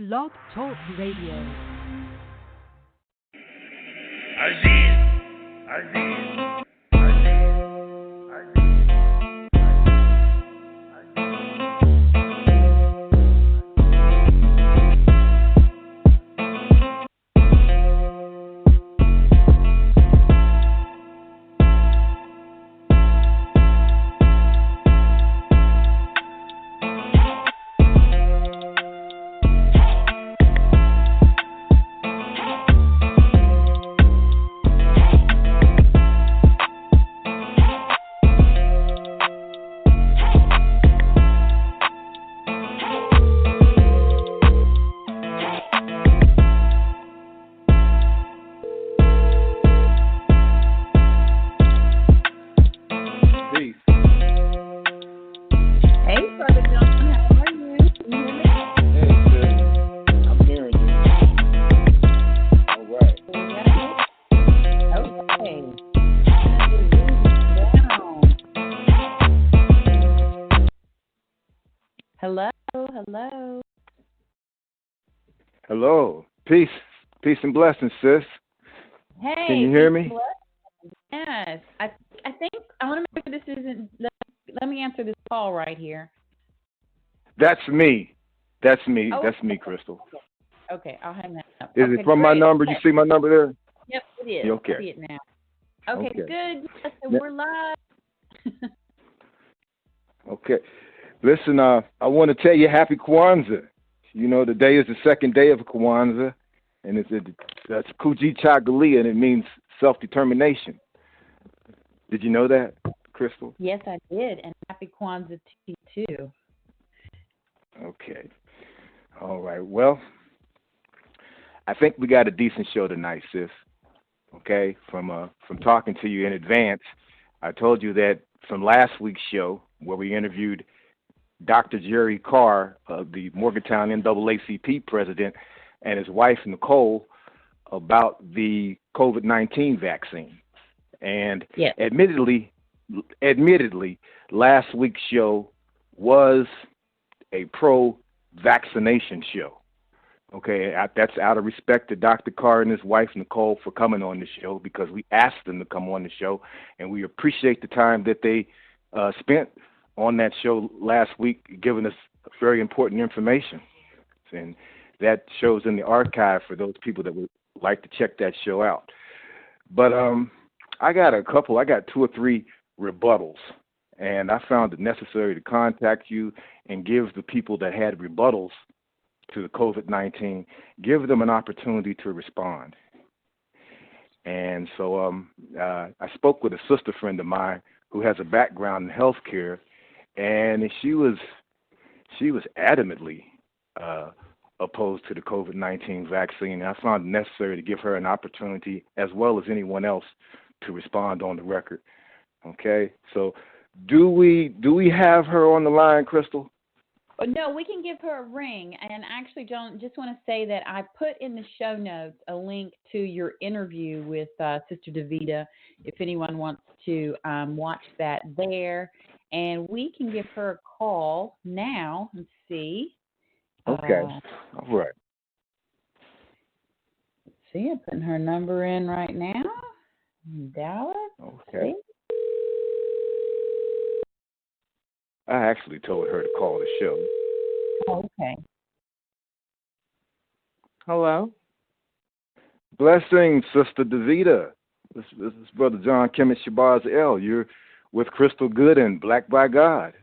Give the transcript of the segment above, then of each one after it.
Blog Talk Radio. Aziz, Aziz, Hello. Peace and blessings, sis. Hey. Can you hear me? Yes. I think I want to make sure this isn't. Let me answer this call right here. That's me. That's me. Oh, That's me, Crystal. Okay, I'll hang that up. Is it from my number? Okay. You see my number there? Yep, it is. Okay. I see it now. Okay, good. Yes, so we're live. Okay. Listen, I want to tell you Happy Kwanzaa. You know, today is the second day of Kwanzaa, and that's Kuji Chagalia, and it means self-determination. Did you know that, Crystal? Yes, I did, and Happy Kwanzaa to you, too. Okay. All right. Well, I think we got a decent show tonight, sis. Okay? From talking to you in advance, I told you that from last week's show where we interviewed Dr. Jerry Carr, the Morgantown NAACP president, and his wife, Nicole, about the COVID-19 vaccine. And yes. admittedly, last week's show was a pro-vaccination show. Okay, that's out of respect to Dr. Carr and his wife, Nicole, for coming on the show, because we asked them to come on the show, and we appreciate the time that they spent on that show last week, giving us very important information. And that show's in the archive for those people that would like to check that show out. But I got 2 or 3 rebuttals, and I found it necessary to contact you and give the people that had rebuttals to the COVID-19, give them an opportunity to respond. And so I spoke with a sister friend of mine who has a background in healthcare, and she was adamantly opposed to the COVID-19 vaccine. And I found it necessary to give her an opportunity, as well as anyone else, to respond on the record. Okay, so do we have her on the line, Crystal? No, we can give her a ring. And actually, John, just want to say that I put in the show notes a link to your interview with Sister Davita, if anyone wants to watch that there. And we can give her a call now and see. Okay. All right. Let's see, I'm putting her number in right now. Dallas. Okay. See? I actually told her to call the show. Oh, okay. Hello. Blessings, Sister Davita. This is Brother John Kemmet Shabazz L. You're with Crystal Good and Black by God.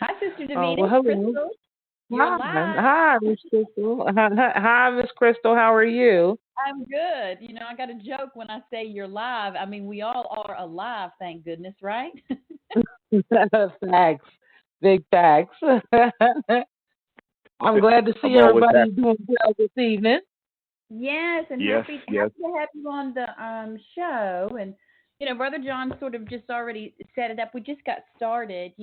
Hi, Sister Davita. Well, hello. Crystal. Hi, Miss Crystal. Hi, Miss Crystal. How are you? I'm good. You know, I got a joke when I say you're live. I mean, we all are alive, thank goodness, right? Facts. Big facts. I'm glad to see everybody doing well this evening. Yes, and happy to have you on the show. And, you know, Brother John sort of just already set it up. We just got started,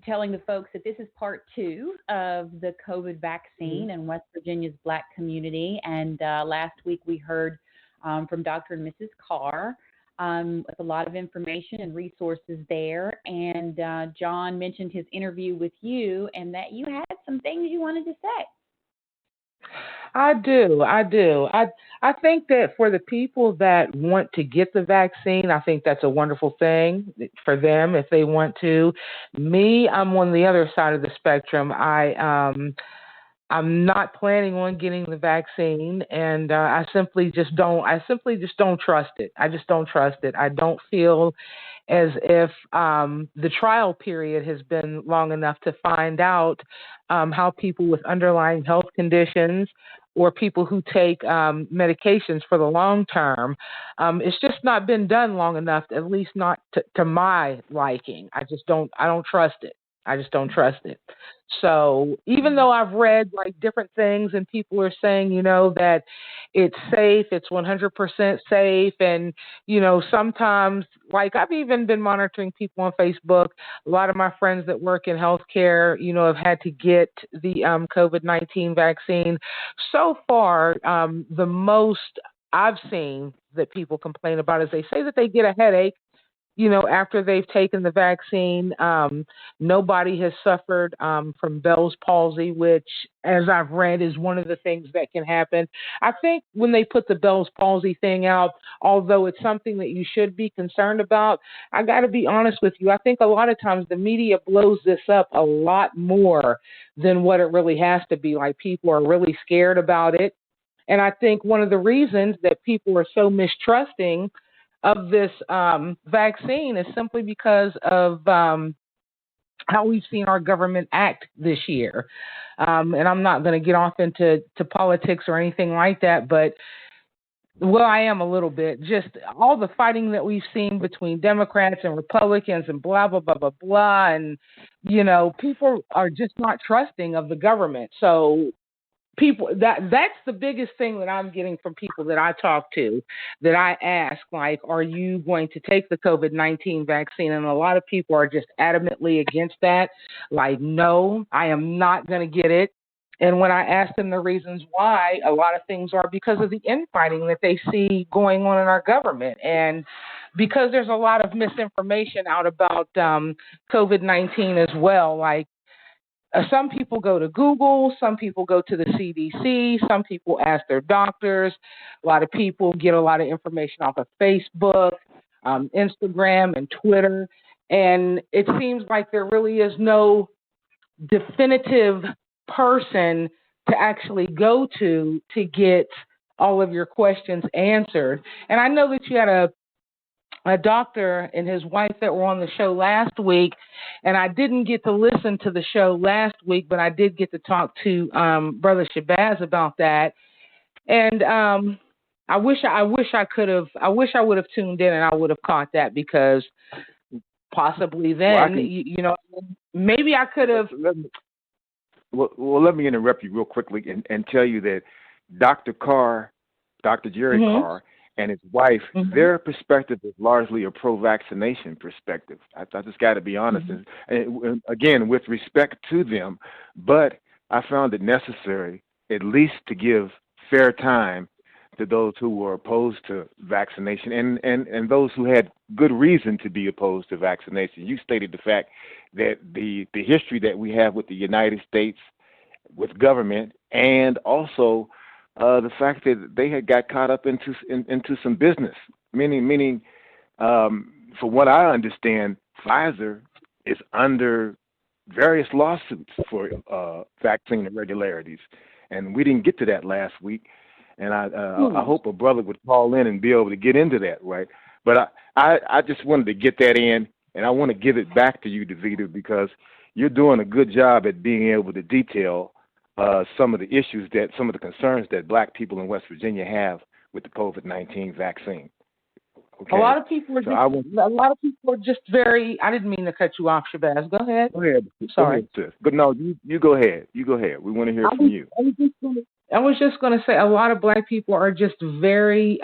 telling the folks that this is part 2 of the COVID vaccine in West Virginia's Black community. And last week we heard from Dr. and Mrs. Carr with a lot of information and resources there. And John mentioned his interview with you and that you had some things you wanted to say. I do. I think that for the people that want to get the vaccine, I think that's a wonderful thing for them if they want to. Me, I'm on the other side of the spectrum. I'm not planning on getting the vaccine, and I simply just don't. I simply just don't trust it. I just don't trust it. I don't feel as if the trial period has been long enough to find out how people with underlying health conditions or people who take medications for the long term, it's just not been done long enough, at least not to my liking. I don't trust it. I just don't trust it. So even though I've read like different things and people are saying, that it's safe, it's 100% safe. And, sometimes like I've even been monitoring people on Facebook. A lot of my friends that work in healthcare, have had to get the COVID-19 vaccine. So far, the most I've seen that people complain about is they say that they get a headache after they've taken the vaccine. Nobody has suffered from Bell's palsy, which, as I've read, is one of the things that can happen. I think when they put the Bell's palsy thing out, although it's something that you should be concerned about, I got to be honest with you. I think a lot of times the media blows this up a lot more than what it really has to be. Like, people are really scared about it. And I think one of the reasons that people are so mistrusting of this vaccine is simply because of how we've seen our government act this year. And I'm not going to get off into politics or anything like that, but, well, I am a little bit. Just all the fighting that we've seen between Democrats and Republicans and blah, blah, blah, blah, blah. And, people are just not trusting of the government. So people, that's the biggest thing that I'm getting from people that I talk to, that I ask, like, are you going to take the COVID-19 vaccine? And a lot of people are just adamantly against that. Like, no, I am not going to get it. And when I ask them the reasons why, a lot of things are because of the infighting that they see going on in our government. And because there's a lot of misinformation out about COVID-19 as well. Like, some people go to Google, some people go to the CDC, some people ask their doctors. A lot of people get a lot of information off of Facebook, Instagram, and Twitter. And it seems like there really is no definitive person to actually go to get all of your questions answered. And I know that you had a doctor and his wife that were on the show last week, and I didn't get to listen to the show last week, but I did get to talk to Brother Shabazz about that. And I wish I would have tuned in and I would have caught that, because possibly then, maybe I could have. Well, let me interrupt you real quickly and tell you that Dr. Jerry Carr, and his wife, their perspective is largely a pro-vaccination perspective. I just got to be honest. And again, with respect to them, but I found it necessary at least to give fair time to those who were opposed to vaccination and those who had good reason to be opposed to vaccination. You stated the fact that the history that we have with the United States, with government, and also the fact that they had got caught up into some business, meaning, for what I understand, Pfizer is under various lawsuits for vaccine irregularities, and we didn't get to that last week. And I hope a brother would call in and be able to get into that, right? But I just wanted to get that in, and I want to give it back to you, Davita, because you're doing a good job at being able to detail some of the issues, some of the concerns that Black people in West Virginia have with the COVID-19 vaccine. Okay. A lot of people are just very. I didn't mean to cut you off, Shabazz. Go ahead. Go ahead. Sorry. Go ahead, sis. But no, you go ahead. You go ahead. We want to hear from you. I was just going to say a lot of Black people are just very.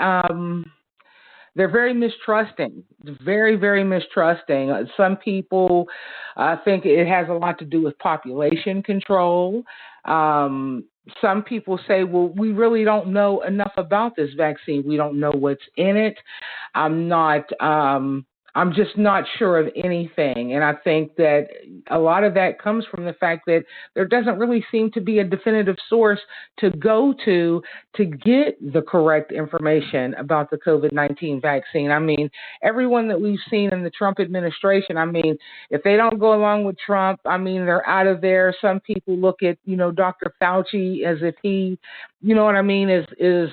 They're very mistrusting, very, very mistrusting. Some people think it has a lot to do with population control. some people say, well, we really don't know enough about this vaccine. We don't know what's in it. I'm just not sure of anything. And I think that a lot of that comes from the fact that there doesn't really seem to be a definitive source to go to get the correct information about the COVID-19 vaccine. I mean, everyone that we've seen in the Trump administration, I mean, if they don't go along with Trump, I mean, they're out of there. Some people look at, Dr. Fauci as if he, what I mean, is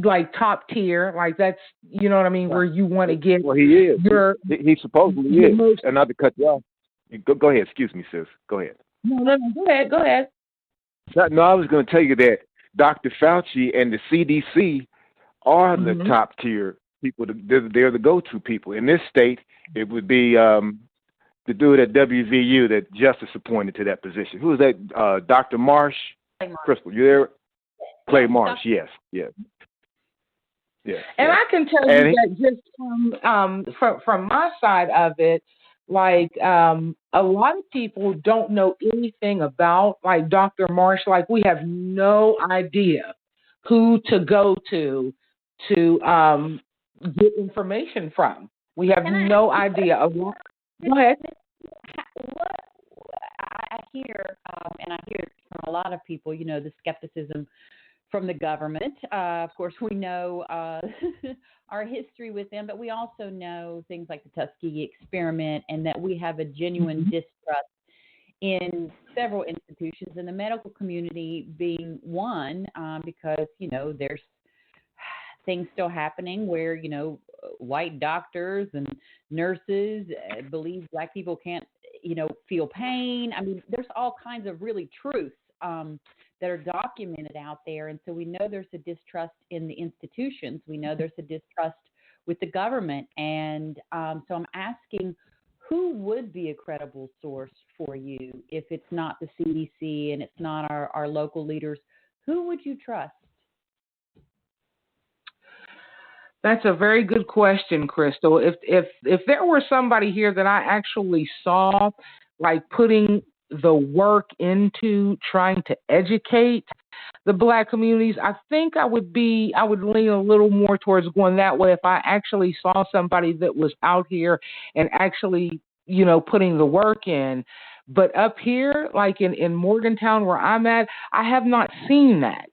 like top tier, like that's, what I mean, where you want to get. Well, he is. He supposedly is. And not to cut you off. Go ahead. Excuse me, sis. Go ahead. No, go ahead. No, I was going to tell you that Dr. Fauci and the CDC are the top tier people. They're the go-to people. In this state, it would be the dude at WVU that justice appointed to that position. Who is that? Dr. Marsh? Crystal, you there? Clay Marsh, yes. And I can tell you that just from my side of it, like a lot of people don't know anything about like Dr. Marsh. Like we have no idea who to go to get information from. We have no idea. Go ahead. What I hear, and I hear from a lot of people, the skepticism from the government. Of course, we know our history with them, but we also know things like the Tuskegee experiment and that we have a genuine distrust in several institutions, and the medical community being one, because, there's things still happening where, white doctors and nurses believe Black people can't, feel pain. I mean, there's all kinds of really truths that are documented out there. And so we know there's a distrust in the institutions. We know there's a distrust with the government. And so I'm asking, who would be a credible source for you if it's not the CDC and it's not our local leaders? Who would you trust? That's a very good question, Crystal. If there were somebody here that I actually saw, like putting the work into trying to educate the Black communities, I think I would lean a little more towards going that way if I actually saw somebody that was out here and actually, putting the work in. But up here, like in Morgantown where I'm at, I have not seen that.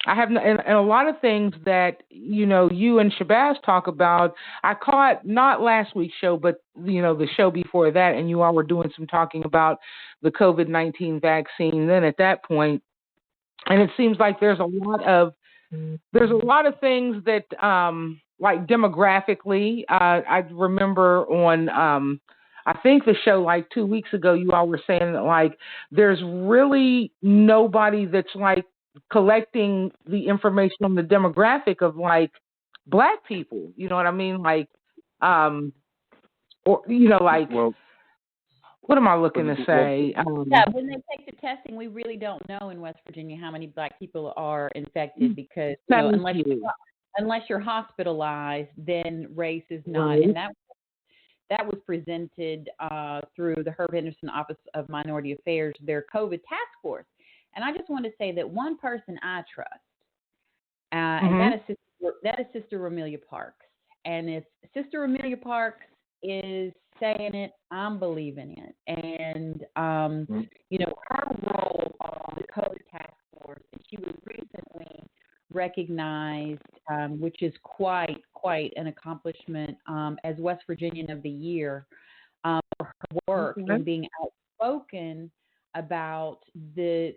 I have not, and a lot of things that, you and Shabazz talk about, I caught not last week's show, but, the show before that, and you all were doing some talking about the COVID-19 vaccine then at that point. And it seems like there's a lot of things that, like demographically, I remember on, I think the show like 2 weeks ago, you all were saying that like, there's really nobody that's like collecting the information on the demographic of like Black people, you know what I mean? Like, or, like, well, what am I looking to say? When they take the testing, we really don't know in West Virginia how many Black people are infected because unless you're hospitalized, then race is not. And that was presented through the Herb Henderson Office of Minority Affairs, their COVID task force. And I just want to say that one person I trust, and that is Sister Romelia Parks. And if Sister Romelia Parks is saying it, I'm believing it. And, her role on the COVID task force, and she was recently recognized, which is quite an accomplishment, as West Virginian of the Year for her work and being outspoken about the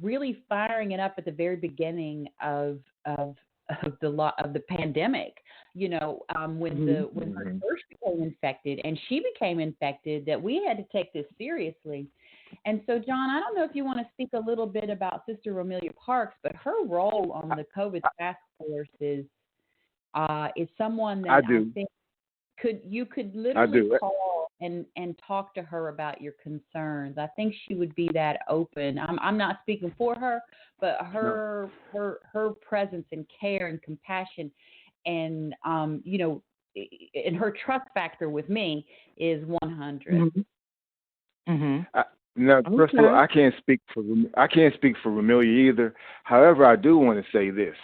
really firing it up at the very beginning of the pandemic, when her first became infected and she became infected, that we had to take this seriously. And so, John, I don't know if you want to speak a little bit about Sister Romelia Parks, but her role on the COVID task force is someone that I think you could literally call and talk to her about your concerns. I think she would be that open. I'm not speaking for her, but her presence and care and compassion and and her trust factor with me is 100. Now, first of all, Okay. I can't speak for Remelia either. However, I do want to say this: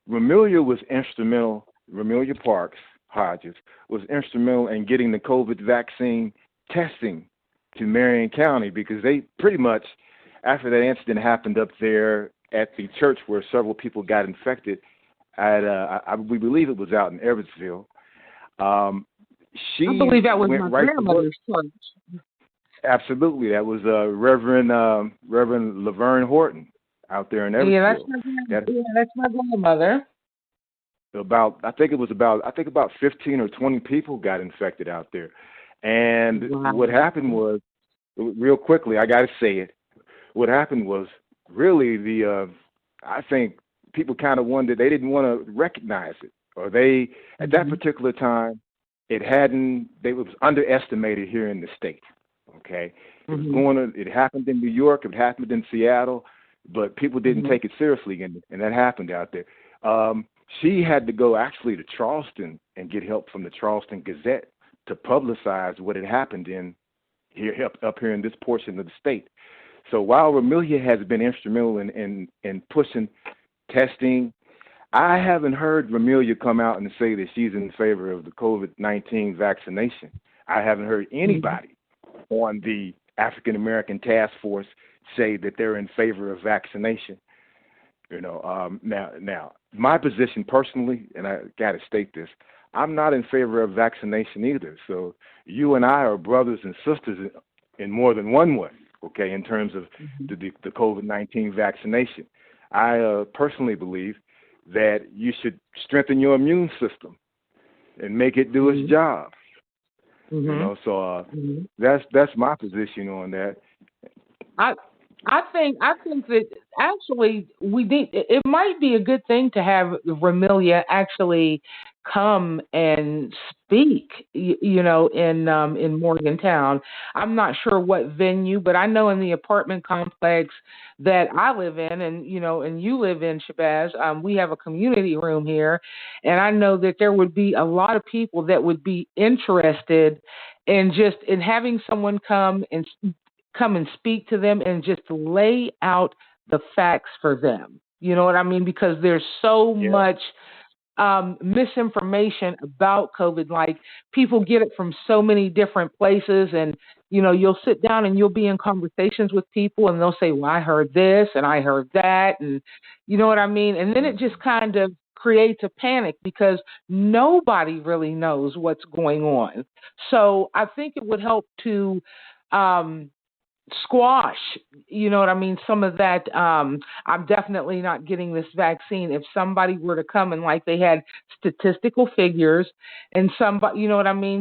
Remelia was instrumental. Remelia Parks Hodges was instrumental in getting the COVID vaccine testing to Marion County, because they pretty much, after that incident happened up there at the church where several people got infected, we believe it was out in Evansville. She I believe that was went my right to work. grandmother's church. Absolutely, that was Reverend Laverne Horton out there in Yeah, that's Evansville. that's my grandmother. I think about 15 or 20 people got infected out there. And Wow. what happened was, real quickly, I got to say it. What happened was really I think people kind of wondered, they didn't want to recognize it, or they at that particular time it was underestimated here in the state. Okay, it happened in New York, it happened in Seattle, but people didn't take it seriously, and that happened out there. She had to go actually to Charleston and get help from the Charleston Gazette to publicize what had happened up here in this portion of the state. So while Remelia has been instrumental in pushing testing, I haven't heard Remelia come out and say that she's in favor of the COVID-19 vaccination. I haven't heard anybody on the African American task force say that they're in favor of vaccination. Now, my position personally, and I got to state this, I'm not in favor of vaccination either. So you and I are brothers and sisters in more than one way, okay, in terms of the COVID-19 vaccination. I personally believe that you should strengthen your immune system and make it do its job. That's my position on that. I think that actually it might be a good thing to have Remelia actually come and speak, in Morgantown. I'm not sure what venue, but I know in the apartment complex that I live in, and you live in, Shabazz, we have a community room here, and I know that there would be a lot of people that would be interested in having someone come and speak to them and just lay out the facts for them. You know what I mean? Because there's so much misinformation about COVID. Like, people get it from so many different places, and you'll sit down and you'll be in conversations with people, and they'll say, well, I heard this and I heard that, and you know what I mean? And then it just kind of creates a panic because nobody really knows what's going on. So I think it would help to squash, some of that. I'm definitely not getting this vaccine. If somebody were to come and like they had statistical figures and somebody,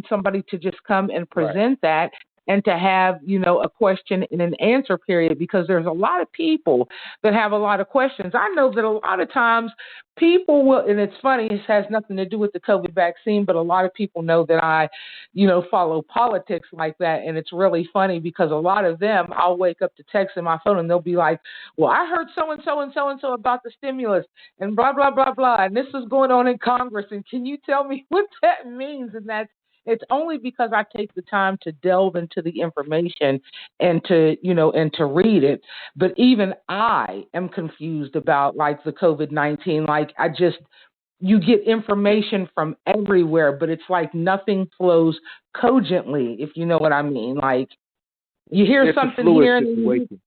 somebody to just come and present that, and to have, a question and an answer period, because there's a lot of people that have a lot of questions. I know that a lot of times people will, and it's funny, it has nothing to do with the COVID vaccine, but a lot of people know that I, follow politics like that. And it's really funny because a lot of them, I'll wake up to text in my phone and they'll be like, well, I heard so-and-so and so-and-so about the stimulus and blah, blah, blah, blah. And this is going on in Congress. And can you tell me what that means? And it's only because I take the time to delve into the information and to read it. But even I am confused about like the COVID-19. Like, you get information from everywhere, but it's like nothing flows cogently, if you know what I mean. Like, you hear It's something a fluid here. Situation.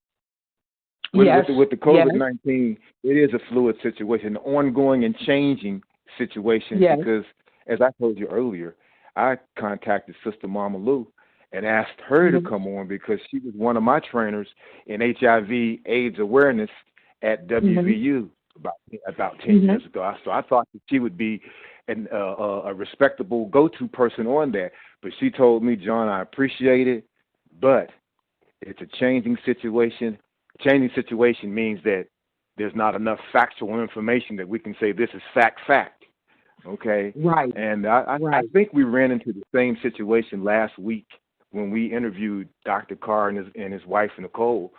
Yes. With the COVID-19, it is a fluid situation, an ongoing and changing situation, because, as I told you earlier, I contacted Sister Mama Lou and asked her to come on because she was one of my trainers in HIV/AIDS awareness at WVU about 10 years ago. So I thought that she would be a respectable go-to person on that. But she told me, John, I appreciate it, but it's a changing situation. Changing situation means that there's not enough factual information that we can say this is fact. Okay. Right. And I think we ran into the same situation last week when we interviewed Dr. Carr and his wife Nicole,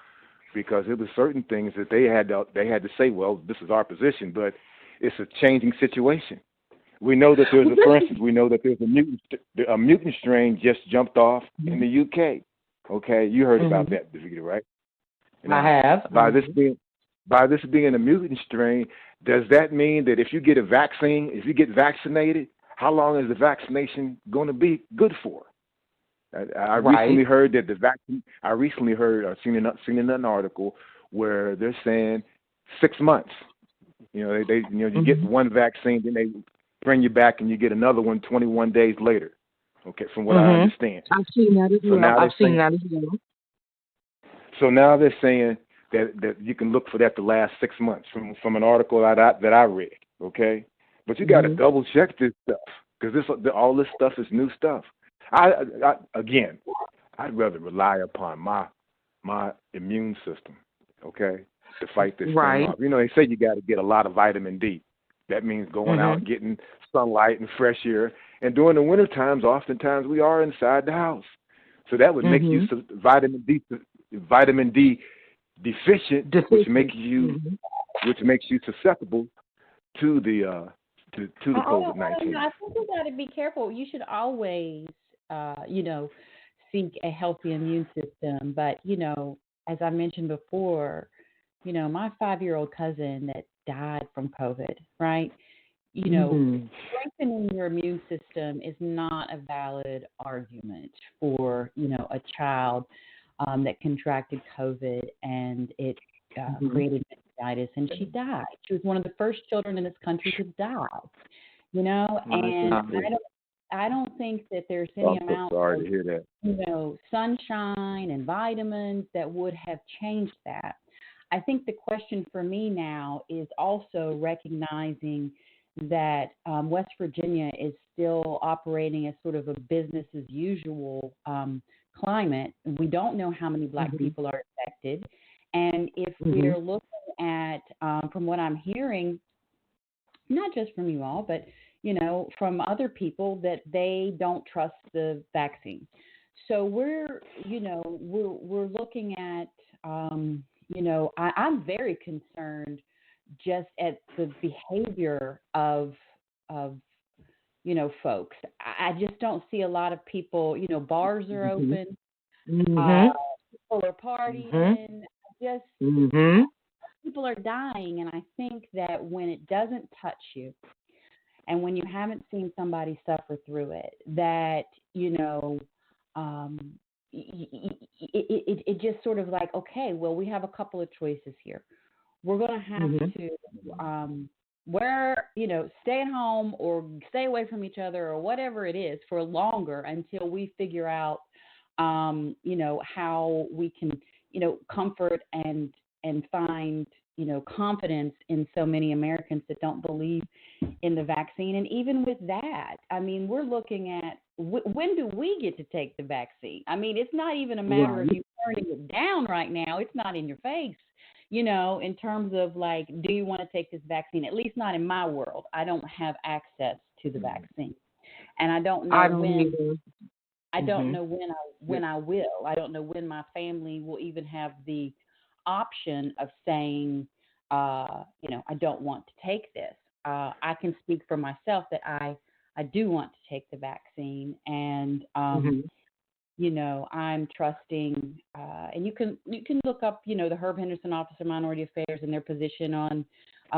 because it was certain things that they had to say. Well, this is our position, but it's a changing situation. We know that for instance, we know that there's a mutant strain just jumped off in the UK. Okay, you heard Mm-hmm. about that, Davita, right? I Now, have. by this being a mutant strain, does that mean that if you get a vaccine, if you get vaccinated, how long is the vaccination going to be good for? I recently heard that the vaccine. I recently heard or seen in an article where they're saying 6 months. You know, they you get one vaccine, then they bring you back and you get another one 21 days later. Okay, from what I understand. I've seen that as well. So now they're saying that you can look for that to last 6 months from an article that I read. Okay, but you got to double check this stuff because all this stuff is new stuff. Again, I'd rather rely upon my immune system, okay, to fight this thing off. You know, they say you got to get a lot of vitamin D. That means going out, getting sunlight and fresh air. And during the winter times, oftentimes we are inside the house. So that would make you vitamin D deficient, which makes you susceptible to the COVID-19. I think we got to be careful. You should always, seek a healthy immune system. But, as I mentioned before, my 5-year-old cousin that died from COVID, right? Strengthening your immune system is not a valid argument for, a child that contracted COVID and it created meningitis, and she died. She was one of the first children in this country to die, and I don't think that there's any amount of, sunshine and vitamins that would have changed that. I think the question for me now is also recognizing that West Virginia is still operating as sort of a business as usual climate. We don't know how many Black people are affected. And if we're looking at, from what I'm hearing, not just from you all, but, from other people, that they don't trust the vaccine. So we're looking at, I'm very concerned just at the behavior of folks. I just don't see a lot of people, bars are open, people are partying, people are dying. And I think that when it doesn't touch you and when you haven't seen somebody suffer through it, that, it just sort of like, okay, well, we have a couple of choices here. We're going to have to stay at home or stay away from each other or whatever it is for longer until we figure out, how we can, comfort and find, confidence in so many Americans that don't believe in the vaccine. And even with that, I mean, we're looking at when do we get to take the vaccine? I mean, it's not even a matter of you turning it down right now. It's not in your face. In terms of like, do you want to take this vaccine? At least not in my world. I don't have access to the vaccine, and I don't know when. I don't know when I will. I don't know when my family will even have the option of saying, I don't want to take this. I can speak for myself that I do want to take the vaccine, and I'm trusting, and you can look up, the Herb Henderson Office of Minority Affairs and their position on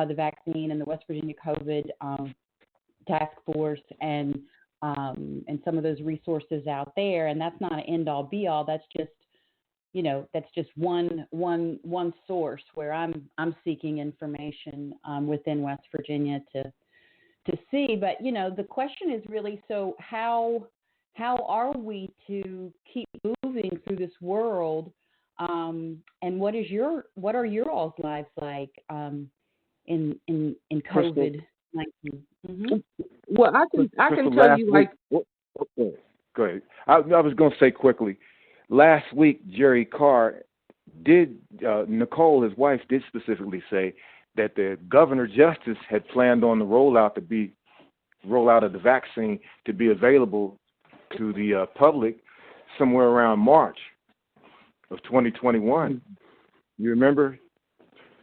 the vaccine and the West Virginia COVID task force and some of those resources out there. And that's not an end all be all. That's just, that's just one source where I'm seeking information within West Virginia to see. But the question is really, so how are we to keep moving through this world, and what are your all's lives like in COVID-19? Well, I can tell you, like. Okay. Go ahead. I was going to say quickly. Last week, Jerry Carr Nicole, his wife, did specifically say that the Governor Justice had planned on the rollout of the vaccine to be available to the public somewhere around March of 2021. You remember?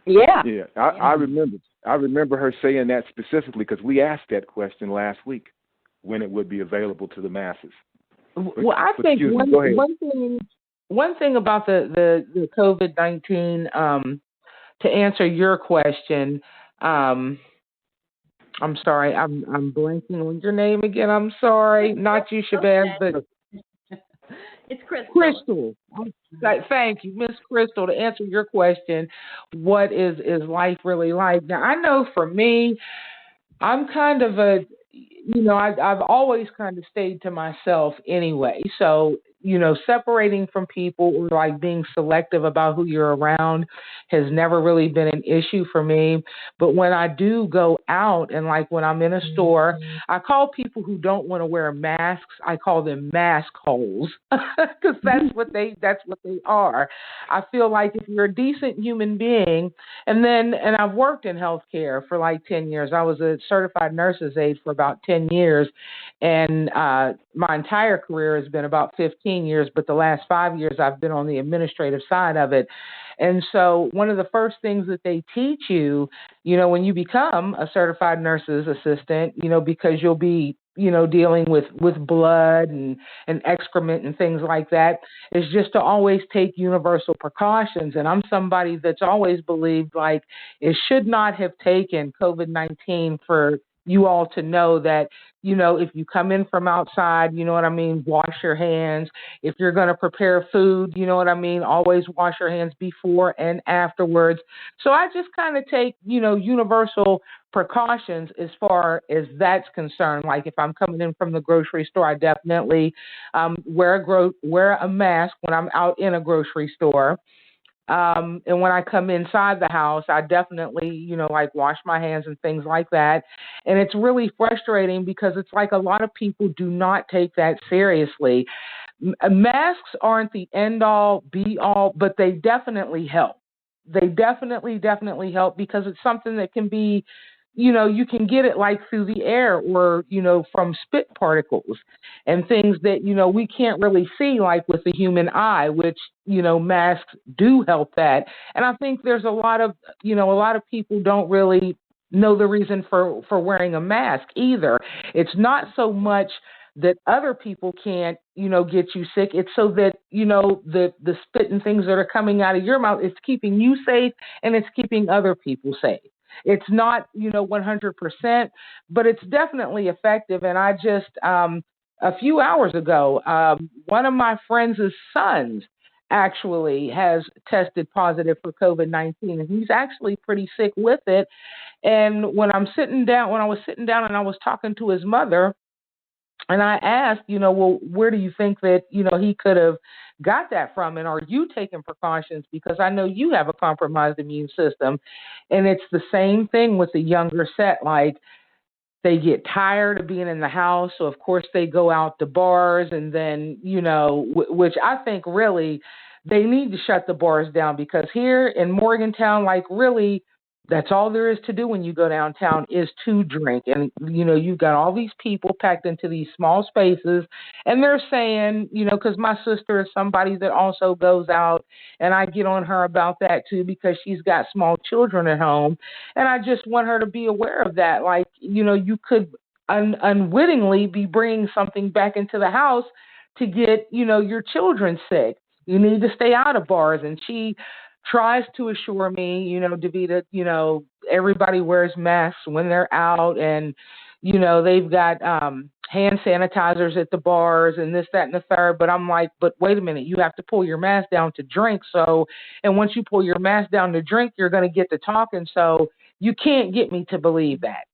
Yeah. Yeah, I remember. I remember her saying that specifically because we asked that question last week when it would be available to the masses. Well, I think one thing one thing about the COVID-19, to answer your question, I'm sorry, I'm blanking on your name again. I'm sorry, not you, Shabazz, but It's Crystal. Crystal. Thank you, Miss Crystal. To answer your question, what is life really like? Now, I know for me, I'm kind of I've always kind of stayed to myself anyway. So, separating from people or like being selective about who you're around has never really been an issue for me. But when I do go out and like when I'm in a store, I call people who don't want to wear masks, I call them mask holes because that's what they are. I feel like if you're a decent human being, and I've worked in healthcare for like 10 years. I was a certified nurse's aide for about 10 years, and my entire career has been about 15 years, but the last 5 years I've been on the administrative side of it. And so one of the first things that they teach you, when you become a certified nurse's assistant, because you'll be dealing with blood and excrement and things like that, is just to always take universal precautions. And I'm somebody that's always believed like it should not have taken COVID-19 for you all to know that, if you come in from outside, wash your hands. If you're going to prepare food, always wash your hands before and afterwards. So I just kind of take, universal precautions as far as that's concerned. Like if I'm coming in from the grocery store, I definitely wear a mask when I'm out in a grocery store. And when I come inside the house, I definitely, wash my hands and things like that. And it's really frustrating because it's like a lot of people do not take that seriously. Masks aren't the end all, be all, but they definitely help. They definitely help because it's something that can be, you can get it like through the air or, from spit particles and things that, we can't really see like with the human eye, which, masks do help that. And I think there's a lot of people don't really know the reason for wearing a mask either. It's not so much that other people can't, get you sick. It's so that, the spit and things that are coming out of your mouth, it's keeping you safe and it's keeping other people safe. It's not, 100%, but it's definitely effective. And I just, a few hours ago, one of my friends' sons actually has tested positive for COVID-19, and he's actually pretty sick with it. And when I was sitting down and I was talking to his mother, and I asked, well, where do you think that, he could have got that from? And are you taking precautions? Because I know you have a compromised immune system. And it's the same thing with the younger set. Like they get tired of being in the house. So, of course, they go out to bars and then, which I think really they need to shut the bars down because here in Morgantown, like really, that's all there is to do when you go downtown is to drink. And, you've got all these people packed into these small spaces. And they're saying, because my sister is somebody that also goes out, and I get on her about that too because she's got small children at home. And I just want her to be aware of that. Like, you could unwittingly be bringing something back into the house to get, your children sick. You need to stay out of bars. And she tries to assure me, Davita, everybody wears masks when they're out and, they've got hand sanitizers at the bars and this, that, and the third. But I'm like, but wait a minute, you have to pull your mask down to drink. So, and once you pull your mask down to drink, you're going to get to talking. So you can't get me to believe that.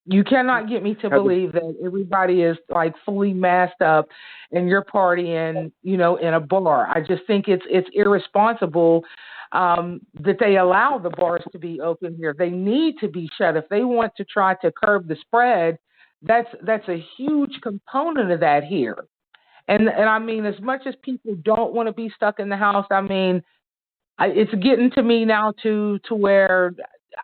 You cannot get me to believe that everybody is like fully masked up and you're partying, in a bar. I just think it's irresponsible that they allow the bars to be open here. They need to be shut. If they want to try to curb the spread, that's a huge component of that here. And I mean, as much as people don't want to be stuck in the house, I mean, it's getting to me now to where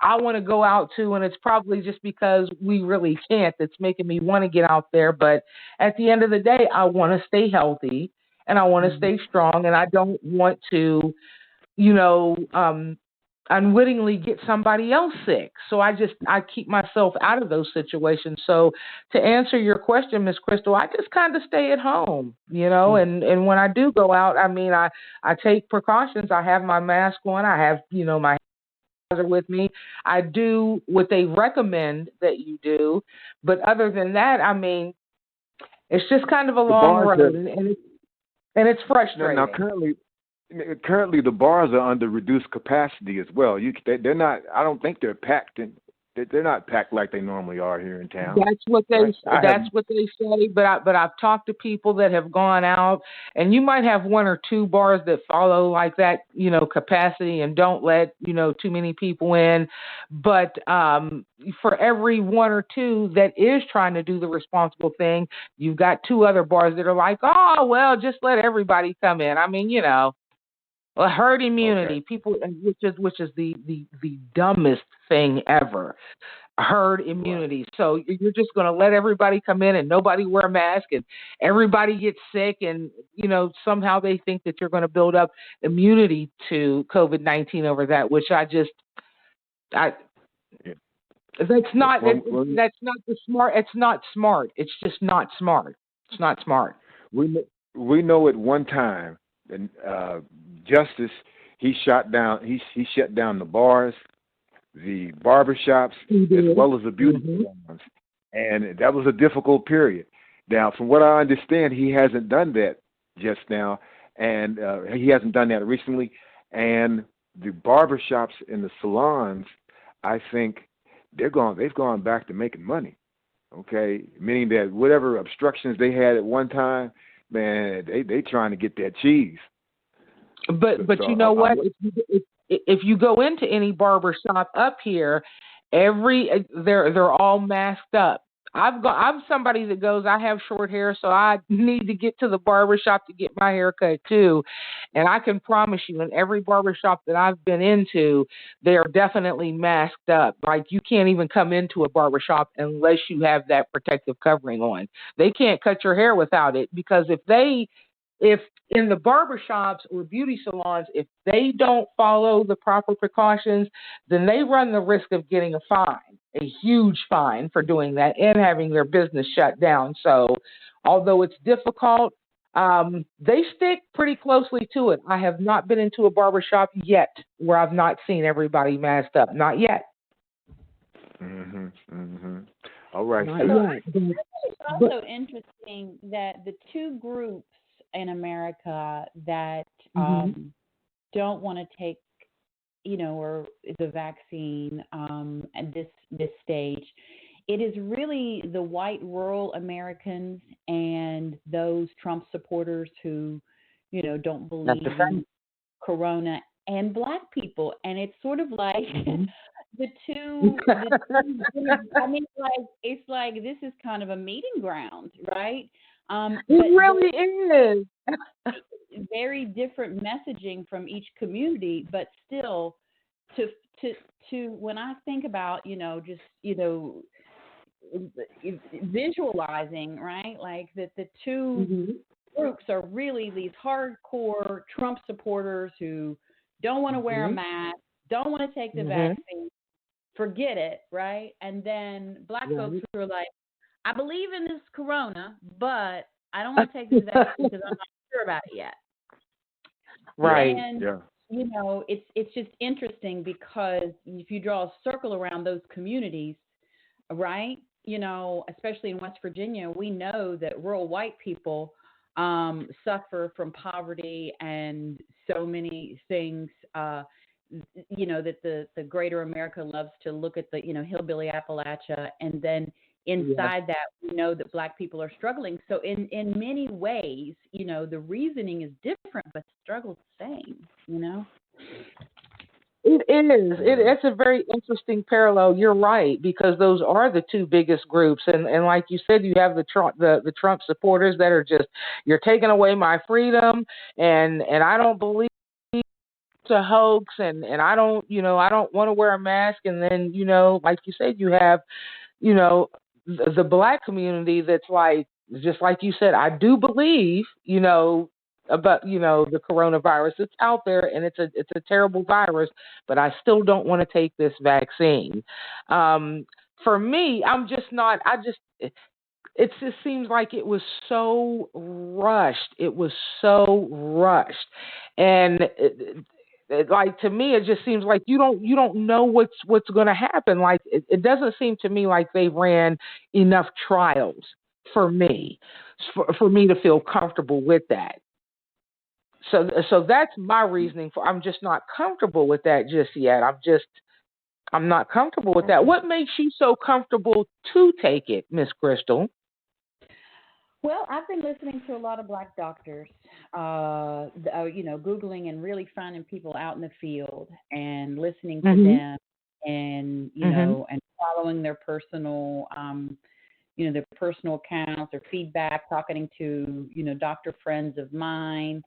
I want to go out too, and it's probably just because we really can't that's making me want to get out there. But at the end of the day, I want to stay healthy and I want to stay strong, and I don't want to, unwittingly get somebody else sick. So I keep myself out of those situations. So to answer your question, Miss Crystal, I just kind of stay at home, and when I do go out, I mean, I take precautions. I have my mask on. I have, my sanitizer with me. I do what they recommend that you do. But other than that, I mean, it's just kind of a long road, and it's frustrating. Now currently the bars are under reduced capacity as well. They're not. I don't think they're packed. They're not packed like they normally are here in town. That's what they. Right? That's what they say. But I've talked to people that have gone out, and you might have one or two bars that follow like that, capacity and don't let too many people in. But for every one or two that is trying to do the responsible thing, you've got two other bars that are like, oh well, just let everybody come in. I mean, herd immunity, people, which is the dumbest thing ever. Herd immunity. Right. So you're just going to let everybody come in and nobody wear a mask and everybody gets sick, and somehow they think that you're going to build up immunity to COVID-19 over that, which that's not that's not the smart. It's not smart. It's just not smart. It's not smart. We know at one time. And Justice, he shut down the bars, the barbershops, as well as the beauty salons, and that was a difficult period. Now, from what I understand, he hasn't done that just now, and he hasn't done that recently. And the barbershops and the salons, I think they've gone back to making money. Okay, meaning that whatever obstructions they had at one time, man, they trying to get that cheese. But so you know what? If you go into any barber shop up here, they're all masked up. I'm somebody that goes, I have short hair, so I need to get to the barber shop to get my hair cut too. And I can promise you, in every barber shop that I've been into, they are definitely masked up. Like, you can't even come into a barber shop unless you have that protective covering on. They can't cut your hair without it, because if in the barber shops or beauty salons, if they don't follow the proper precautions, then they run the risk of getting a fine, a huge fine for doing that, and having their business shut down. So although it's difficult, they stick pretty closely to it. I have not been into a barber shop yet where I've not seen everybody masked up. Not yet. All right. It's also interesting that the two groups in America that don't want to take, or the vaccine at this stage, it is really the white rural Americans and those Trump supporters who, don't believe in Corona, and Black people. And it's sort of like the two I mean, it's like this is kind of a meeting ground, right? It really is. Very different messaging from each community, but still, to when I think about, just visualizing, right, like that the two groups are really these hardcore Trump supporters who don't want to wear a mask, don't want to take the vaccine, forget it, right? And then Black folks who are like, I believe in this Corona, but I don't want to take this vaccine because I'm not sure about it yet. Right. And, it's just interesting because if you draw a circle around those communities, right, especially in West Virginia, we know that rural white people suffer from poverty and so many things, that the greater America loves to look at the, hillbilly Appalachia, and then inside that, we know that Black people are struggling. So in many ways, the reasoning is different, but the struggle's the same, It is. It's a very interesting parallel. You're right, because those are the two biggest groups, and like you said, you have the Trump supporters that are just, you're taking away my freedom, and I don't believe it's a hoax, and I don't want to wear a mask, and then like you said, you have the Black community that's like, just like you said, I do believe about the coronavirus. It's out there, and it's a terrible virus, but I still don't want to take this vaccine. For me, I'm just not. It just seems like it was so rushed. It was so rushed, and like to me, it just seems like you don't know what's going to happen. Like it doesn't seem to me like they ran enough trials for me, for me to feel comfortable with that. So that's my reasoning for. I'm just not comfortable with that just yet. I'm not comfortable with that. What makes you so comfortable to take it, Miss Crystal? Well, I've been listening to a lot of Black doctors, Googling and really finding people out in the field and listening to them, and and following their personal, their personal accounts, their feedback, talking to doctor friends of mine.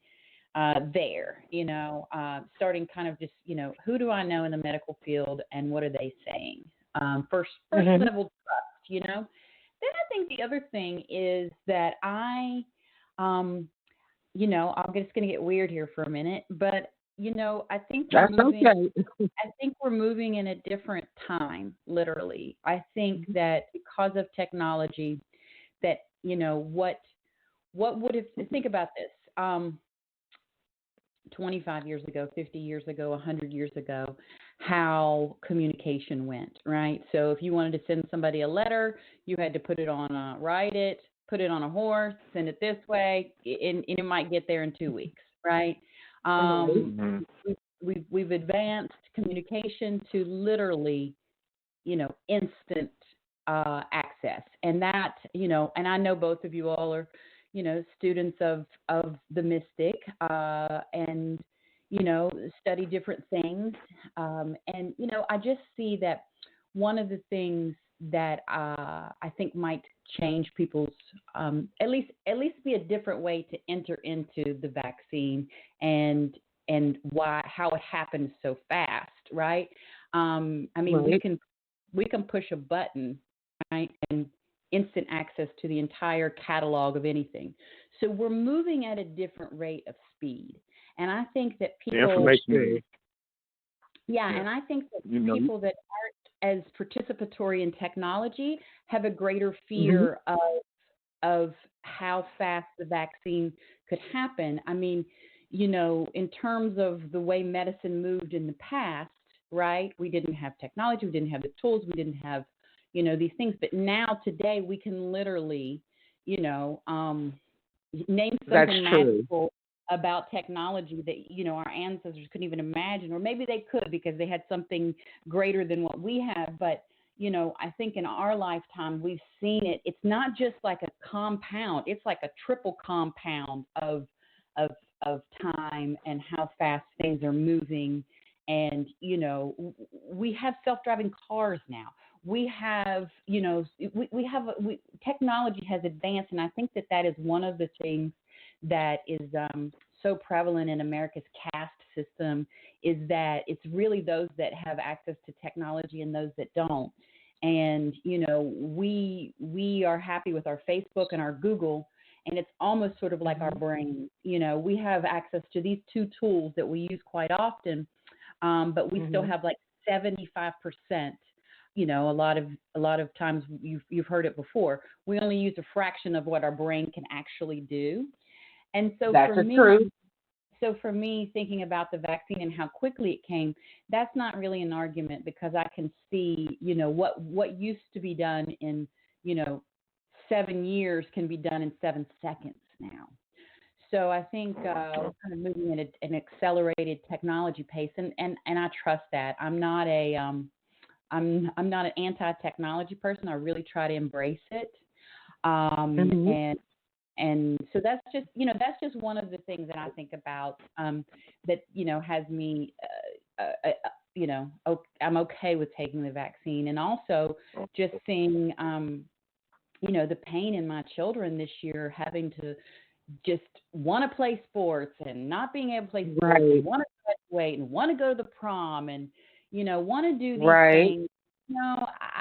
Starting kind of just who do I know in the medical field and what are they saying? First level trust, Then I think the other thing is that I'm just going to get weird here for a minute, but I think that's okay. I think we're moving in a different time, literally. I think that because of technology, that what would have, think about this. 25 years ago, 50 years ago, 100 years ago, how communication went, right? So if you wanted to send somebody a letter, you had to put it on put it on a horse, send it this way, and it might get there in 2 weeks, right? We've advanced communication to literally, instant access, and that, and I know both of you all are students of the mystic, and, study different things. And, I just see that one of the things that I think might change people's, at least be a different way to enter into the vaccine and how it happens so fast, right? Right. We can push a button, right, and instant access to the entire catalog of anything. So we're moving at a different rate of speed. And I think that people... The information. Yeah, and I think that people that aren't as participatory in technology have a greater fear of how fast the vaccine could happen. I mean, in terms of the way medicine moved in the past, right? We didn't have technology, we didn't have the tools, we didn't have these things. But now, today, we can literally, name something magical about technology that, our ancestors couldn't even imagine, or maybe they could because they had something greater than what we have. But, I think in our lifetime, we've seen it. It's not just like a compound. It's like a triple compound of time and how fast things are moving. And, we have self-driving cars now. We have, technology has advanced, and I think that is one of the things that is so prevalent in America's caste system, is that it's really those that have access to technology and those that don't. And, we are happy with our Facebook and our Google, and it's almost sort of like our brain. We have access to these two tools that we use quite often, but we still have like 75%. A lot of times you've heard it before. We only use a fraction of what our brain can actually do. And so for me, thinking about the vaccine and how quickly it came, that's not really an argument, because I can see, what used to be done in, 7 years can be done in 7 seconds now. So I think we're kind of moving at an accelerated technology pace, and I trust that. I'm not an anti-technology person. I really try to embrace it. And so that's just one of the things that I think about, that, has me, I'm okay with taking the vaccine. And also just seeing, the pain in my children this year, having to just want to play sports and not being able to play sports, and want to graduate and want to go to the prom and, want to do these things.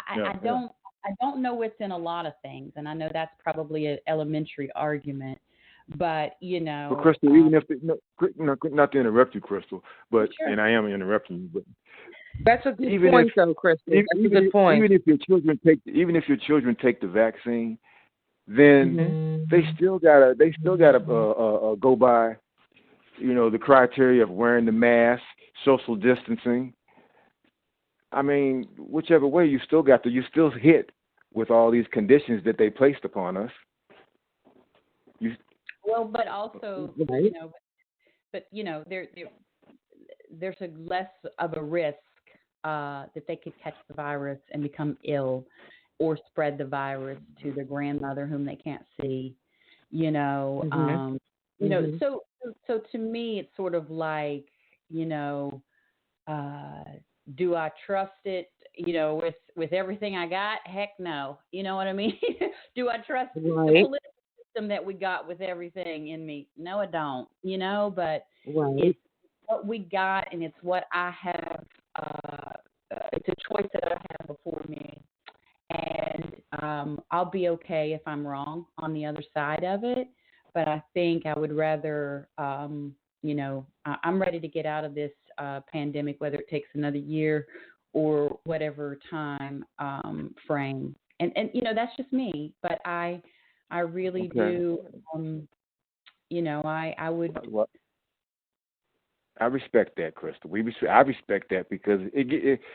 I don't know what's in a lot of things, and I know that's probably an elementary argument, But But Crystal, even if not to interrupt you, Crystal, but sure. and I am interrupting you, but That's a good point, though, Crystal. That's a good point. Even if your children take the vaccine, then they still gotta go by, the criteria of wearing the mask, social distancing. I mean, whichever way, you still hit with all these conditions that they placed upon us. But also, right. There's a less of a risk that they could catch the virus and become ill, or spread the virus to their grandmother whom they can't see. So to me, it's sort of like, do I trust it, with everything I got? Heck no. You know what I mean? Do I trust the political system that we got with everything in me? No, I don't, but it's what we got, and it's what I have. It's a choice that I have before me. And I'll be okay if I'm wrong on the other side of it. But I think I would rather, I'm ready to get out of this pandemic, whether it takes another year or whatever time frame. And that's just me. But I really do. I would. Well, I respect that, Crystal. I respect that because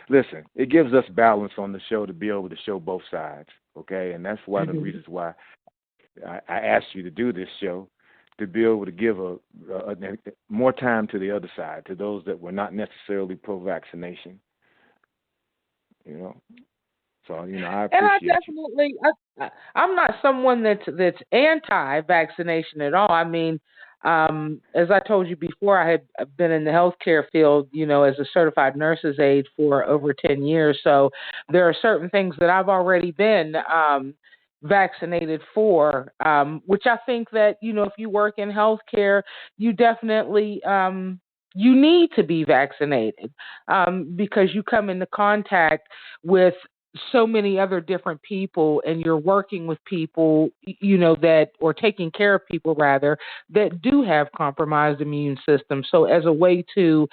listen, it gives us balance on the show to be able to show both sides. Okay, and that's one of the reasons why I asked you to do this show, to be able to give a more time to the other side, to those that were not necessarily pro-vaccination. So I appreciate and I definitely, I'm not someone that's anti-vaccination at all. I mean, as I told you before, I had been in the healthcare field, as a certified nurse's aide for over 10 years. So there are certain things that I've already been vaccinated for, which I think that, if you work in healthcare, you definitely you need to be vaccinated because you come into contact with so many other different people, and you're working with people, that, or taking care of people rather, that do have compromised immune systems. So as a way to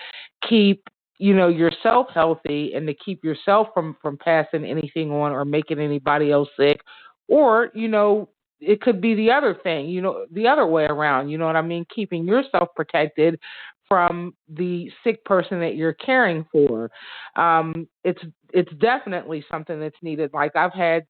keep, yourself healthy and to keep yourself from passing anything on or making anybody else sick, or, it could be the other thing, the other way around, what I mean? Keeping yourself protected from the sick person that you're caring for. It's definitely something that's needed. Like I've had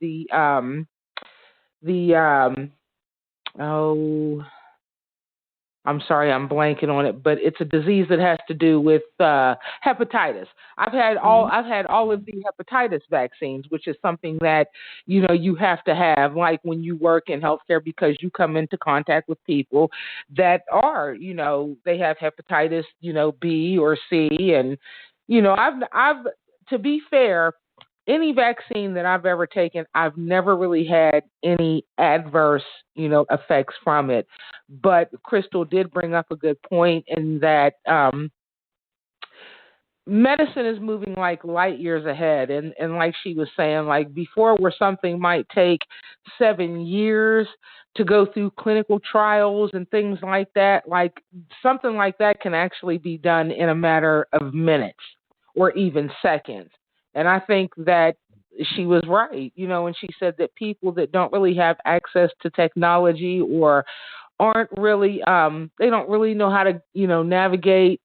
I'm sorry, I'm blanking on it, but it's a disease that has to do with hepatitis. I've had all of the hepatitis vaccines, which is something that you have to have, like when you work in healthcare, because you come into contact with people that are, they have hepatitis, B or C, and I've to be fair, any vaccine that I've ever taken, I've never really had any adverse, effects from it. But Crystal did bring up a good point in that medicine is moving like light years ahead. And like she was saying, like before, where something might take 7 years to go through clinical trials and things like that, like something like that can actually be done in a matter of minutes or even seconds. And I think that she was right, when she said that people that don't really have access to technology or aren't really, they don't really know how to, navigate,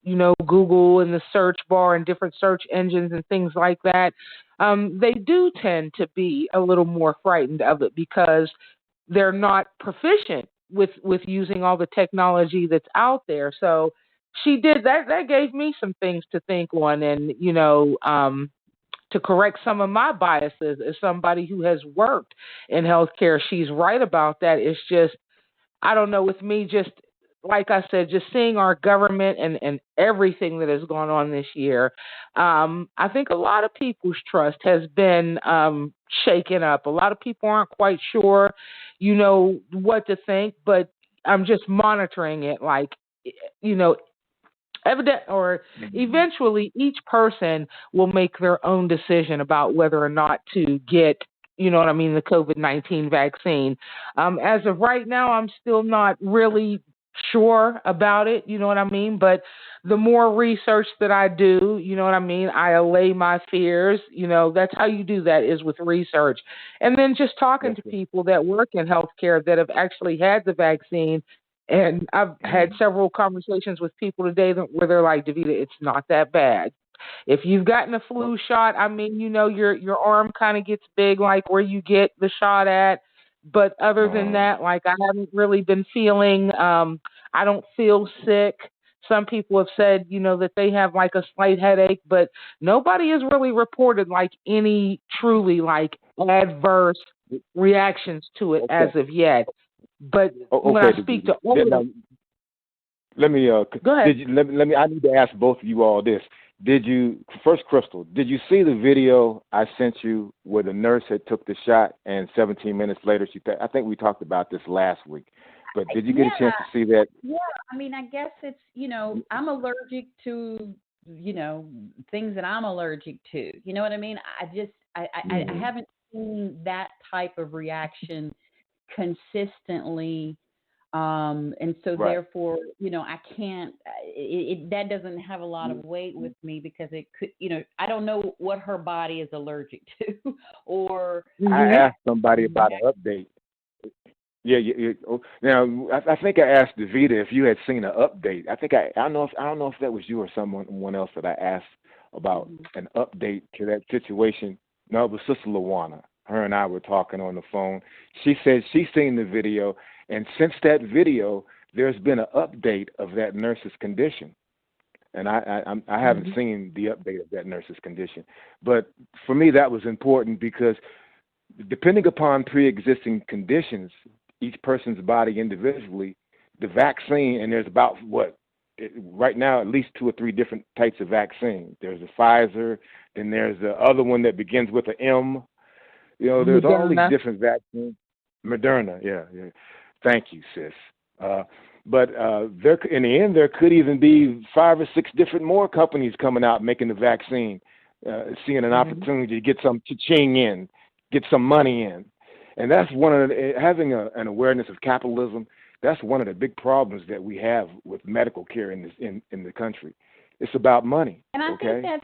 Google and the search bar and different search engines and things like that, they do tend to be a little more frightened of it because they're not proficient with using all the technology that's out there. So she did that. That gave me some things to think on, and, to correct some of my biases as somebody who has worked in healthcare. She's right about that. It's just, I don't know, with me, just like I said, just seeing our government and everything that has gone on this year, I think a lot of people's trust has been shaken up. A lot of people aren't quite sure, what to think, but I'm just monitoring it like, eventually each person will make their own decision about whether or not to get you know what I mean, the COVID-19 vaccine. As of right now, I'm still not really sure about it, you know what I mean? But the more research that I do, you know what I mean, I allay my fears. You know, that's how you do that, is with research. And then just talking Yes, to sir. people that work in healthcare that have actually had the vaccine. And I've had several conversations with people today where they're like, Davita, it's not that bad. If you've gotten a flu shot, I mean, you know, your arm kind of gets big, like where you get the shot at. But other than that, like I haven't really been feeling, I don't feel sick. Some people have said, you know, that they have like a slight headache, but nobody has really reported like any truly like adverse reactions to it as Okay. of yet. But when Okay, I speak to older, now, let me go ahead. did you let me I need to ask both of you all this. Did you first, Crystal, did you see the video I sent you where the nurse had took the shot and 17 minutes later I think we talked about this last week. But did you get a Yeah, chance to see that? yeah. I mean, I guess it's, I'm allergic to, things that I'm allergic to. You know what I mean? I haven't seen that type of reaction consistently. And so Right. therefore, I can't, that doesn't have a lot of weight with me because it could, I don't know what her body is allergic to or I asked somebody about an update. Yeah, now I think I asked Davita if you had seen an update. I don't know if that was you or someone else that I asked about an update to that situation. No, it was Sister Lawana. Her and I were talking on the phone. She said she's seen the video, and since that video, there's been an update of that nurse's condition. And I haven't seen the update of that nurse's condition. But for me, that was important because depending upon pre-existing conditions, each person's body individually, the vaccine, and there's about right now at least 2 or 3 different types of vaccine. There's a Pfizer, then there's the other one that begins with an M. You know, there's all these Moderna. different vaccines. Moderna, yeah. Thank you, sis. But there, in the end, there could even be 5 or 6 different more companies coming out making the vaccine, seeing an opportunity to get some cha-ching in, get some money in. And that's having an awareness of capitalism. That's one of the big problems that we have with medical care in the country. It's about money. And I Okay. think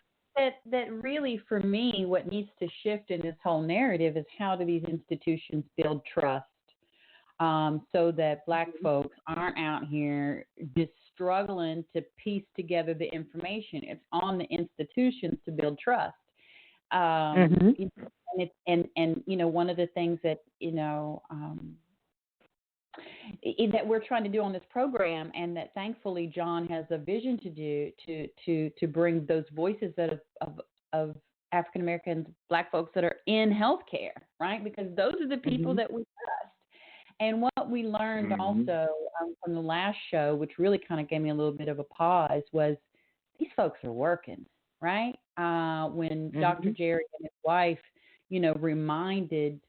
that really, for me, what needs to shift in this whole narrative is how do these institutions build trust, so that Black folks aren't out here just struggling to piece together the information. It's on the institutions to build trust. And one of the things that that we're trying to do on this program, and that thankfully John has a vision to do, to bring those voices of African Americans, Black folks that are in healthcare, right? Because those are the people that we trust. And what we learned also from the last show, which really kind of gave me a little bit of a pause, was these folks are working, right? When Dr. Jerry and his wife, reminded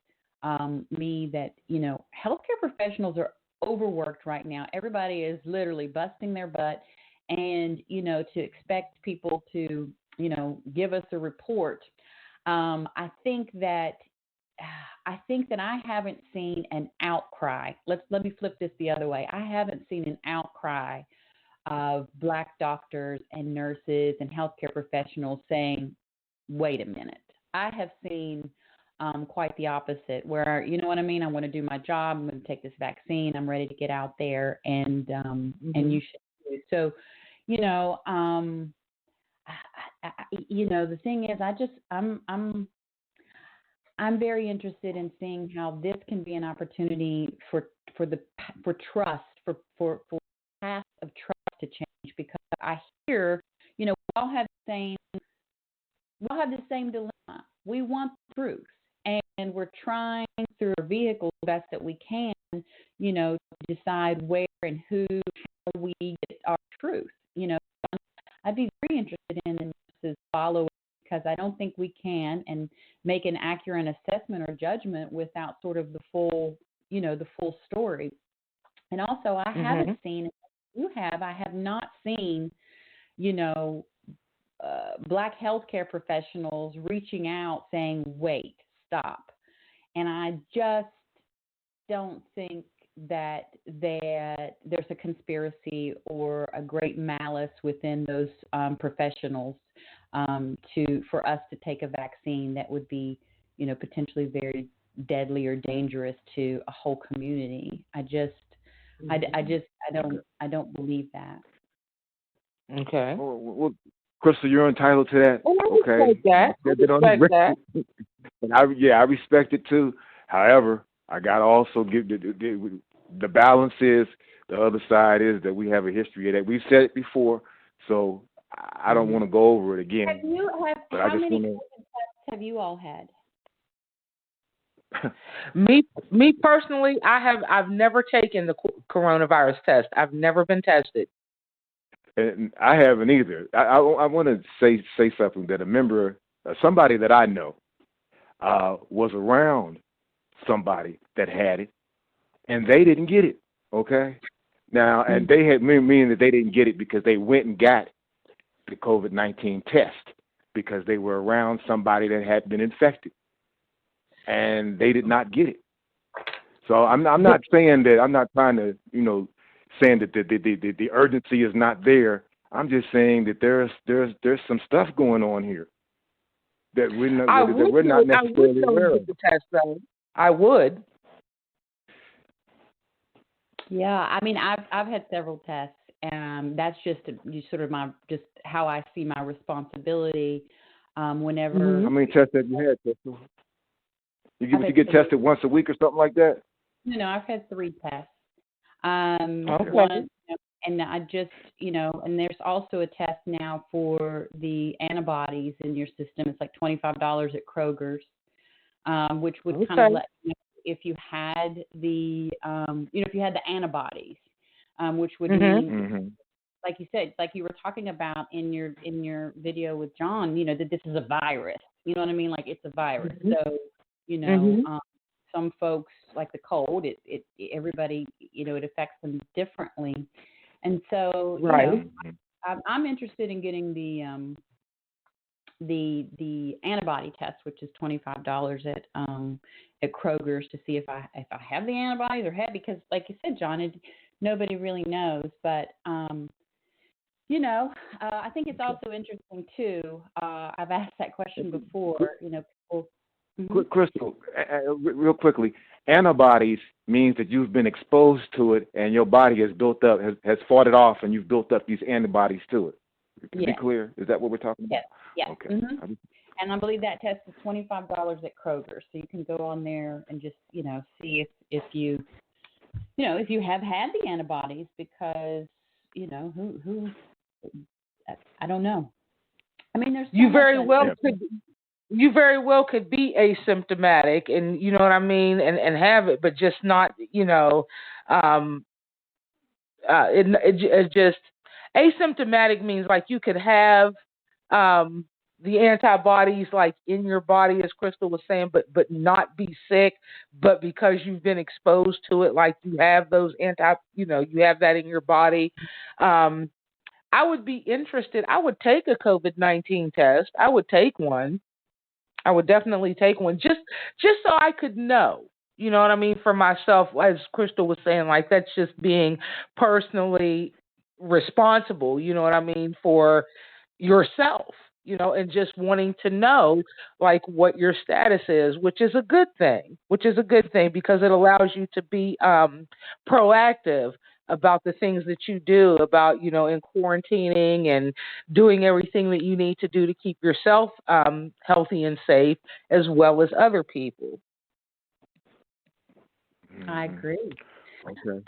me that, healthcare professionals are overworked right now. Everybody is literally busting their butt. And, to expect people to, give us a report. I think that I haven't seen an outcry. Let me flip this the other way. I haven't seen an outcry of Black doctors and nurses and healthcare professionals saying, wait a minute. I have seen quite the opposite, where, you know what I mean? I want to do my job. I'm going to take this vaccine. I'm ready to get out there, and you should too. So, the thing is, I'm very interested in seeing how this can be an opportunity for trust, for path of trust to change, because I hear, we all have the same dilemma. We want the truth, and we're trying through our vehicles best that we can, to decide where and how we get our truth. I'd be very interested in this following, because I don't think we can and make an accurate assessment or judgment without sort of the full story. And also, I haven't seen, I have not seen, Black healthcare professionals reaching out saying, wait, stop. And I just don't think that there's a conspiracy or a great malice within those professionals for us to take a vaccine that would be, potentially very deadly or dangerous to a whole community. I don't believe that. Okay. Well, Crystal, you're entitled to that. Oh, I Okay. respect that. I respect that. And I respect it too. However, I got to also give the balance is the other side is that we have a history of that. We've said it before, so I don't want to go over it again. How many tests have you all had? Me personally, I've never taken the coronavirus test. I've never been tested. And I haven't either. I want to say something that a member, somebody that I know, was around somebody that had it, and they didn't get it. Okay, now, and they had meaning that they didn't get it because they went and got the COVID-19 test because they were around somebody that had been infected, and they did not get it. So I'm not saying that, I'm not trying to saying that the urgency is not there. I'm just saying that there's some stuff going on here that we're not necessarily aware of. The test, though. I would. Yeah, I mean, I've had several tests, and that's just sort of just how I see my responsibility. Whenever. How many tests have you had, Crystal? You get tested once a week or something like that? No, I've had 3 tests. Okay. One, and I just, and there's also a test now for the antibodies in your system. It's like $25 at Kroger's, which would kind of let you know if you had the, if you had the antibodies, which would mean, like you said, like you were talking about in your video with John, that this is a virus. You know what I mean? Like it's a virus. So, some folks, like the cold, it everybody, it affects them differently. And so, I'm interested in getting the antibody test, which is $25 at Kroger's, to see if I have the antibodies or have, because like you said, John, nobody really knows. But I think it's also interesting too. I've asked that question before. People. Crystal, real quickly, antibodies means that you've been exposed to it and your body has built up, has fought it off, and you've built up these antibodies to it. To be clear, is that what we're talking about? Yes. Okay. And I believe that test is $25 at Kroger, so you can go on there and just see if you if you have had the antibodies, because who I don't know. I mean, there's you very well could be asymptomatic, and you know what I mean, and have it, but just not, it just asymptomatic means like you could have the antibodies like in your body, as Crystal was saying, but not be sick, but because you've been exposed to it, like you have those you have that in your body. I would be interested. I would take a COVID-19 test. I would take one. I would definitely take one just so I could know, you know what I mean, for myself, as Crystal was saying, like that's just being personally responsible, you know what I mean, for yourself, and just wanting to know like what your status is, which is a good thing, because it allows you to be proactive about the things that you do, about, in quarantining and doing everything that you need to do to keep yourself healthy and safe, as well as other people. I agree. Okay.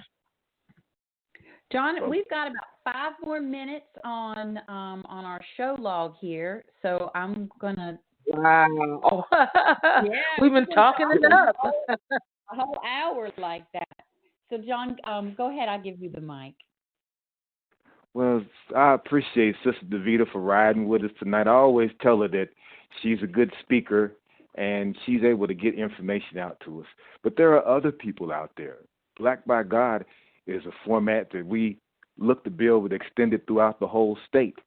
John, we've got about 5 more minutes on our show log here, so I'm gonna. Wow. Yeah, we've been talking it up. A whole hour like that. So, John, go ahead. I'll give you the mic. Well, I appreciate Sister Davita for riding with us tonight. I always tell her that she's a good speaker and she's able to get information out to us. But there are other people out there. Black by God is a format that we look to build with extended throughout the whole state,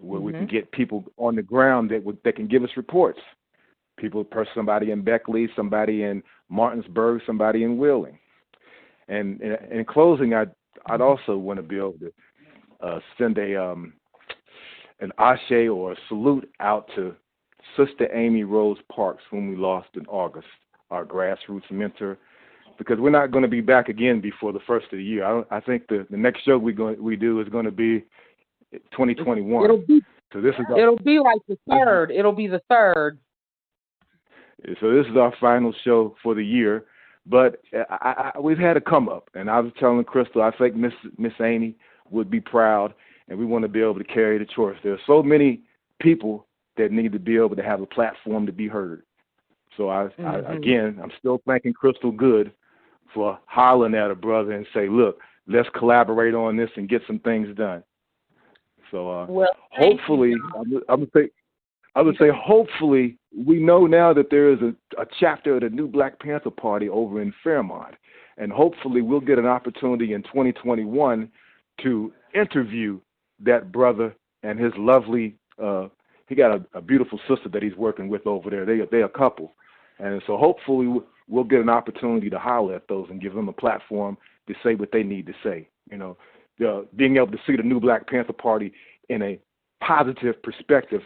where we can get people on the ground that can give us reports. somebody in Beckley, somebody in Martinsburg, somebody in Wheeling. And in closing, I'd also want to be able to send an ashe or a salute out to Sister Amy Rose Parks, whom we lost in August, our grassroots mentor, because we're not going to be back again before the first of the year. I think the next show we do is going to be 2021. It'll be like the third. It'll be the third. So this is our final show for the year. But we've had a come up, and I was telling Crystal, I think Miss Amy would be proud, and we want to be able to carry the torch. There are so many people that need to be able to have a platform to be heard. So I'm still thanking Crystal Good for hollering at her brother and say, look, let's collaborate on this and get some things done. So hopefully, I would say hopefully we know now that there is a chapter of the New Black Panther Party over in Fairmont, and hopefully we'll get an opportunity in 2021 to interview that brother and his lovely, he got a beautiful sister that he's working with over there. They're a couple. And so hopefully we'll get an opportunity to holler at those and give them a platform to say what they need to say. You know, being able to see the New Black Panther Party in a positive perspective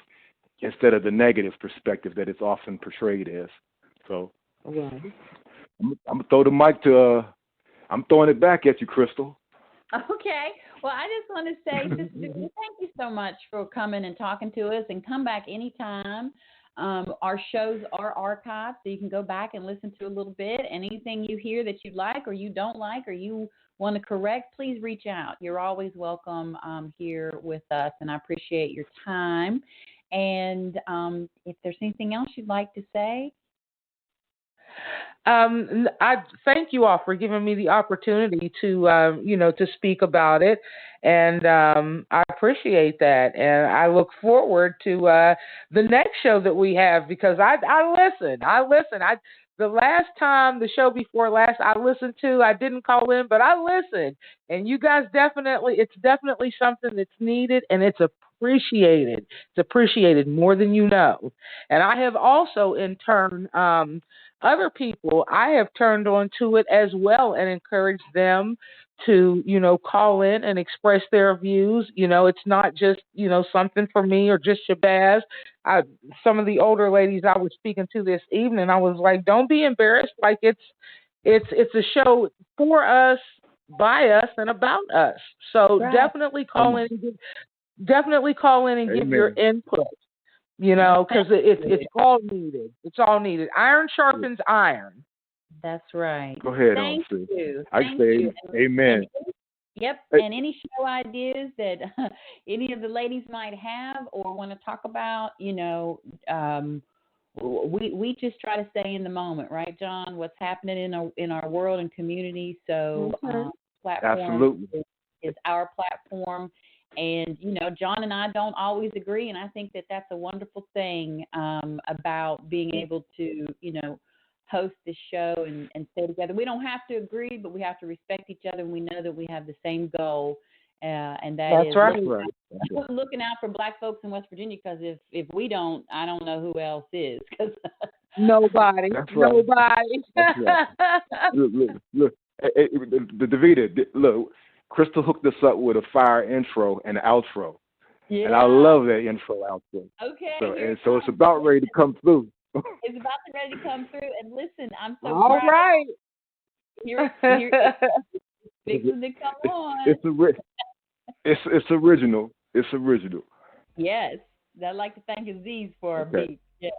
instead of the negative perspective that it's often portrayed as. So I'm gonna throw the mic to. I'm throwing it back at you, Crystal. Okay. Well, I just want to say, Sister Davita, thank you so much for coming and talking to us, and come back anytime. Our shows are archived, so you can go back and listen to a little bit. And anything you hear that you like or you don't like or you want to correct, please reach out. You're always welcome here with us, and I appreciate your time. And if there's anything else you'd like to say. I thank you all for giving me the opportunity to, to speak about it. And I appreciate that. And I look forward to the next show that we have, because I listen. The last time, the show before last, I listened to, I didn't call in, but I listened. And you guys it's definitely something that's needed, and it's appreciated. It's appreciated more than you know. And I have also, in turn, other people, I have turned on to it as well and encouraged them to, call in and express their views. It's not just, something for me or just Shabazz. Some of the older ladies I was speaking to this evening, I was like, don't be embarrassed. Like it's a show for us, by us, and about us. So definitely call in and give your input. Because it's all needed. It's all needed. Iron sharpens iron. That's right. Go ahead. Thank you. I say amen. Yep. And any show ideas that any of the ladies might have or want to talk about, we just try to stay in the moment, right, John? What's happening in our world and community. So platform absolutely is our platform. And, John and I don't always agree, and I think that that's a wonderful thing about being able to, host this show and stay together. We don't have to agree, but we have to respect each other, and we know that we have the same goal, and that's right. Looking out for Black folks in West Virginia, because if we don't, I don't know who else is. Nobody. That's right. Nobody. That's right. Look. Hey, the Davita, look. Crystal hooked us up with a fire intro and outro. Yeah. And I love that intro outro. Okay. So it's about ready to come through. It's about ready to come through. And listen, I'm so all proud. Right. Here fixing to come on. It's original. It's original. Yes. I'd like to thank Aziz for a beat. Yeah.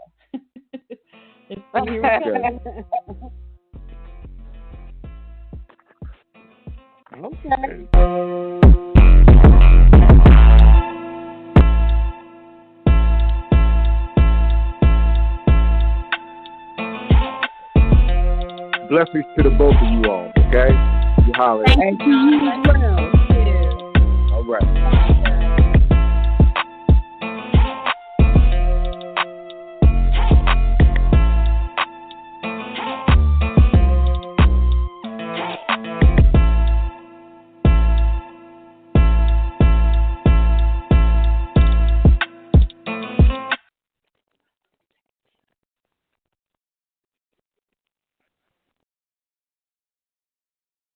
Here we go. Okay. Blessings to the both of you all, okay? You holler. Thank you. All right.